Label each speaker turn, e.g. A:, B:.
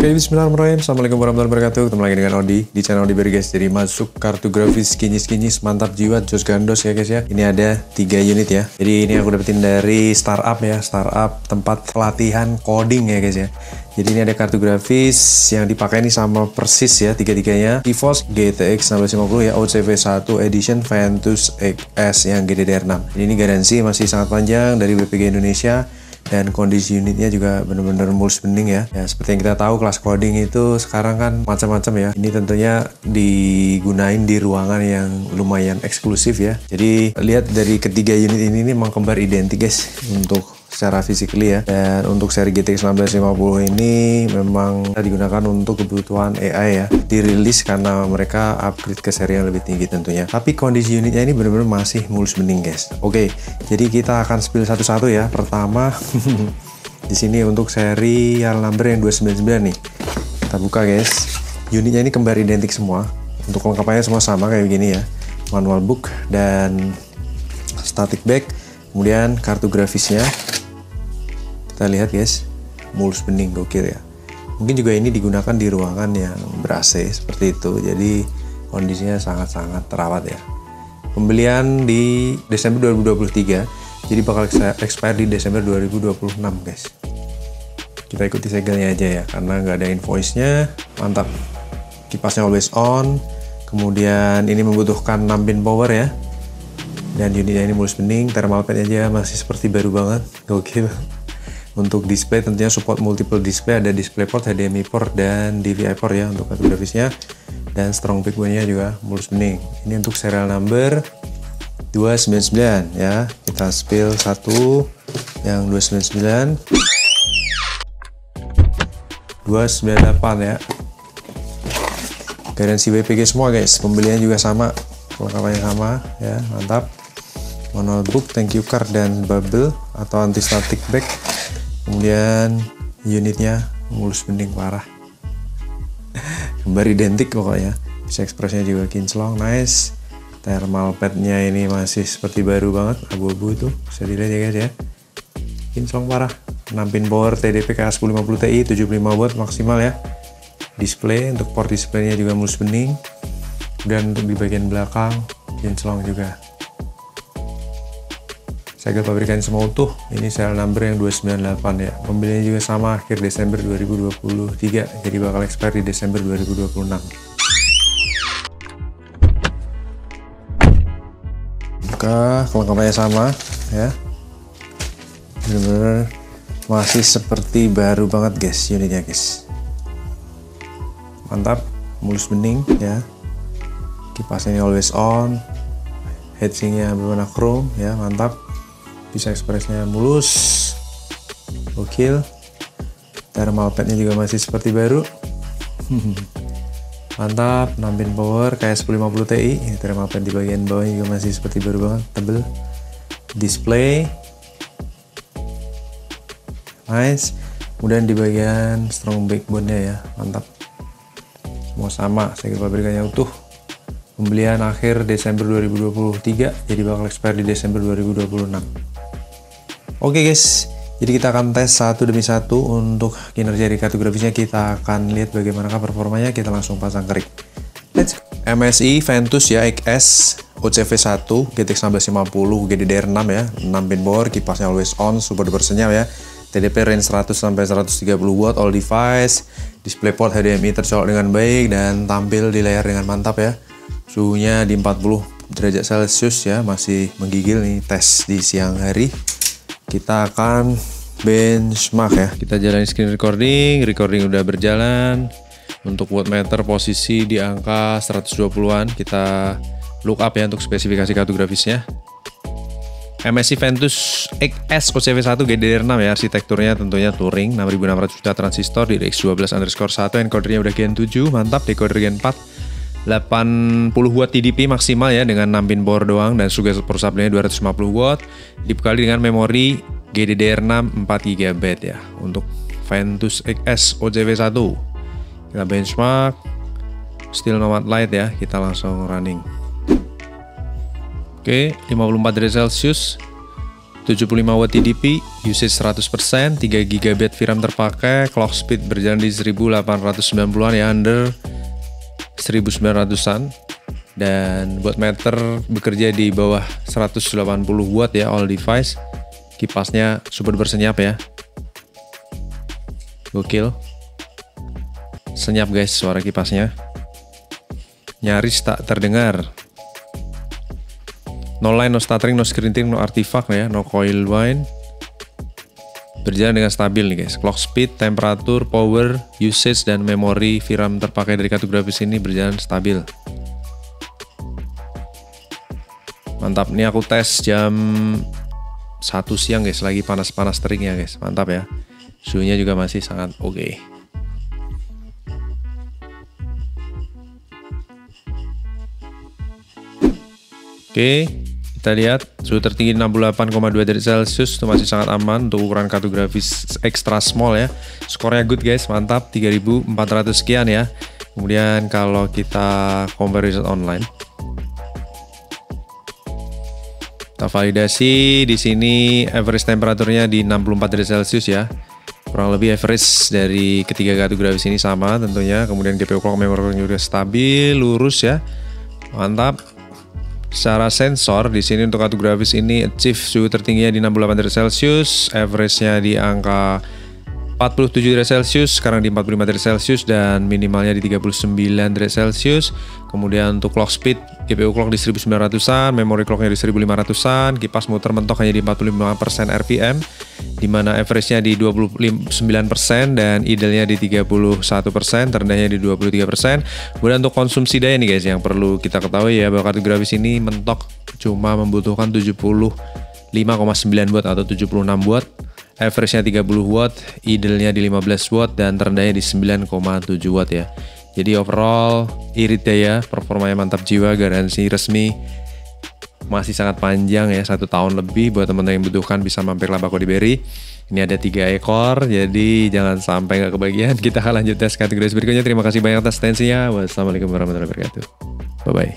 A: Oke, bismillahirrahmanirrahim. Assalamualaikum warahmatullahi wabarakatuh. Ketemu lagi dengan Odi di channel Odi guys. Jadi masuk kartu grafis kinyis-kinyis mantap jiwa, jos gandos ya guys ya. Ini ada 3 unit ya. Jadi ini aku dapetin dari startup ya, startup tempat pelatihan coding ya guys ya. Jadi ini ada kartu grafis yang dipakai ini sama persis ya tiga-tiganya. GeForce GTX 1650 ya, OCV1 Edition Ventus XS yang GDDR6. Ini garansi masih sangat panjang dari BPG Indonesia. Dan kondisi unitnya juga benar-benar mulus bening ya. Ya seperti yang kita tahu kelas coding itu sekarang kan macam-macam ya. Ini tentunya digunain di ruangan yang lumayan eksklusif ya. Jadi lihat dari ketiga unit ini memang kembar identik guys untuk secara physically ya. Dan untuk seri GTX 1650 ini memang digunakan untuk kebutuhan AI ya. Dirilis karena mereka upgrade ke seri yang lebih tinggi tentunya. Tapi kondisi unitnya ini benar-benar masih mulus bening guys. Oke, jadi kita akan spill satu-satu ya. Pertama di sini untuk serial number yang 299 nih. Kita buka guys. Unitnya ini kembar identik semua. Untuk kelengkapannya semua sama kayak begini ya. Manual book dan static back. Kemudian kartu grafisnya. Kita lihat guys, mulus bening, gokil ya. Mungkin juga ini digunakan di ruangan yang ber-AC seperti itu, jadi kondisinya sangat-sangat terawat ya. Pembelian di Desember 2023, jadi bakal expire di Desember 2026 guys. Kita ikuti segelnya aja ya, karena nggak ada invoice-nya. Mantap. Kipasnya always on. Kemudian ini membutuhkan 6 pin power ya. Dan unitnya ini mulus bening, thermal pad aja masih seperti baru banget, gokil. Untuk display tentunya support multiple display, ada DisplayPort, HDMI port, dan DVI port ya untuk kartu grafisnya. Dan strong backbone-nya juga mulus bening. Ini untuk serial number 299 ya. Kita spill satu yang 299. 298 ya. Garansi BPG semua guys. Pembelian juga sama, kelengkapannya sama ya, mantap. Manual book, thank you card, dan bubble atau anti static back. Kemudian unitnya mulus bening parah. Kembar identik pokoknya. Bisa ekspresnya juga kinclong, nice. Thermal padnya ini masih seperti baru banget, abu-abu itu. Bisa dilihat ya guys ya. Kinclong parah. 6 pin power TDP K1050 Ti 75 watt maksimal ya. Display untuk port displaynya juga mulus bening. Dan untuk di bagian belakang kinclong juga. Segel pabrikan semua utuh. Ini serial number yang 298 ya. Pembeliannya juga sama akhir Desember 2023. Jadi bakal expire di Desember 2026. Buka, kelengkapannya sama ya. Bener-bener masih seperti baru banget guys unitnya guys. Mantap, mulus bening ya. Kipasnya ini always on. Heatsinknya berwarna chrome ya, mantap. Bisa ekspresnya mulus, gokil. Thermal padnya juga masih seperti baru. Mantap, 6 pin power kayak 1050 Ti. Ini thermal pad di bagian bawah juga masih seperti baru banget, tebel. Display, nice. Kemudian di bagian strong backbone-nya ya, mantap. Semua sama, segel pabrikannya utuh. Pembelian akhir Desember 2023, jadi bakal expire di Desember 2026. Oke guys, jadi kita akan tes satu demi satu untuk kinerja dari kartu grafisnya. Kita akan lihat bagaimanakah performanya. Kita langsung pasang kerik. Let's go. MSI Ventus ya, XS OCV1 GTX 1650 GDDR6 ya, 6 pin power, kipasnya always on, super duper senyap ya. TDP range 100 sampai 130 watt, all device, DisplayPort HDMI tercolok dengan baik dan tampil di layar dengan mantap ya. Suhunya di 40 derajat Celcius ya, masih menggigil nih tes di siang hari. Kita akan benchmark ya. Kita jalani screen recording udah berjalan. Untuk wattmeter posisi di angka 120-an. Kita look up ya untuk spesifikasi kartu grafisnya. MSI Ventus XS OCV1 GDDR6 ya, arsitekturnya tentunya touring, 6600 juta transistor di DX12_1, encodernya udah Gen 7, mantap, decoder Gen 4. 80 watt TDP maksimal ya dengan 6 pin power doang, dan juga power supply-nya 250 watt dibekali dengan memori GDDR6 4 GB ya untuk Ventus XS OCV1. Kita benchmark, still nomad light ya, kita langsung running. Oke, 54 derajat Celcius. 75 watt TDP, usage 100%, 3 GB VRAM terpakai, clock speed berjalan di 1890-an ya, under 1900-an. Dan buat meter bekerja di bawah 180 watt ya, all device. Kipasnya super bersenyap ya. Gokil. Senyap guys suara kipasnya. Nyaris tak terdengar. No line, no stuttering, no screening, no artifact ya, no coil whine. Berjalan dengan stabil nih guys. Clock speed, temperatur, power, usage, dan memori VRAM terpakai dari kartu grafis ini berjalan stabil. Mantap, ini aku tes jam 1 siang guys, lagi panas-panas teriknya guys. Mantap ya. Suhunya juga masih sangat oke. Oke, kita lihat suhu tertinggi 68,2 derajat Celcius, itu masih sangat aman untuk ukuran kartu grafis extra small ya. Skornya good guys, mantap, 3400 sekian ya. Kemudian kalau kita comparison online, kita validasi di sini average temperaturnya di 64 derajat Celcius ya. Kurang lebih average dari ketiga kartu grafis ini sama tentunya. Kemudian GPU clock, memory clock juga stabil, lurus ya. Mantap. Secara sensor di sini untuk kartu grafis ini achieve suhu tertingginya di 68 derajat Celcius, average-nya di angka 47 derajat Celcius, sekarang di 45 derajat Celcius, dan minimalnya di 39 derajat Celcius. Kemudian untuk clock speed, GPU clock di 1900-an, memory clocknya di 1500-an, kipas muter mentok hanya di 45% RPM, di mana average-nya di 29% dan idealnya di 31%, terendahnya di 23%. Kemudian untuk konsumsi daya nih guys, yang perlu kita ketahui ya, bahwa kartu grafis ini mentok cuma membutuhkan 75,9 watt atau 76 watt. Average-nya 30 watt, idealnya di 15 watt, dan terendahnya di 9,7 watt ya. Jadi overall irit ya, performanya mantap jiwa, garansi resmi masih sangat panjang ya, 1 tahun lebih. Buat teman-teman yang butuhkan bisa mampirlah Bako di Berry. Ini ada 3 ekor, jadi jangan sampai nggak kebagian. Kita akan lanjut tes kategori berikutnya. Terima kasih banyak atas atensinya. Wassalamualaikum warahmatullahi wabarakatuh. Bye bye.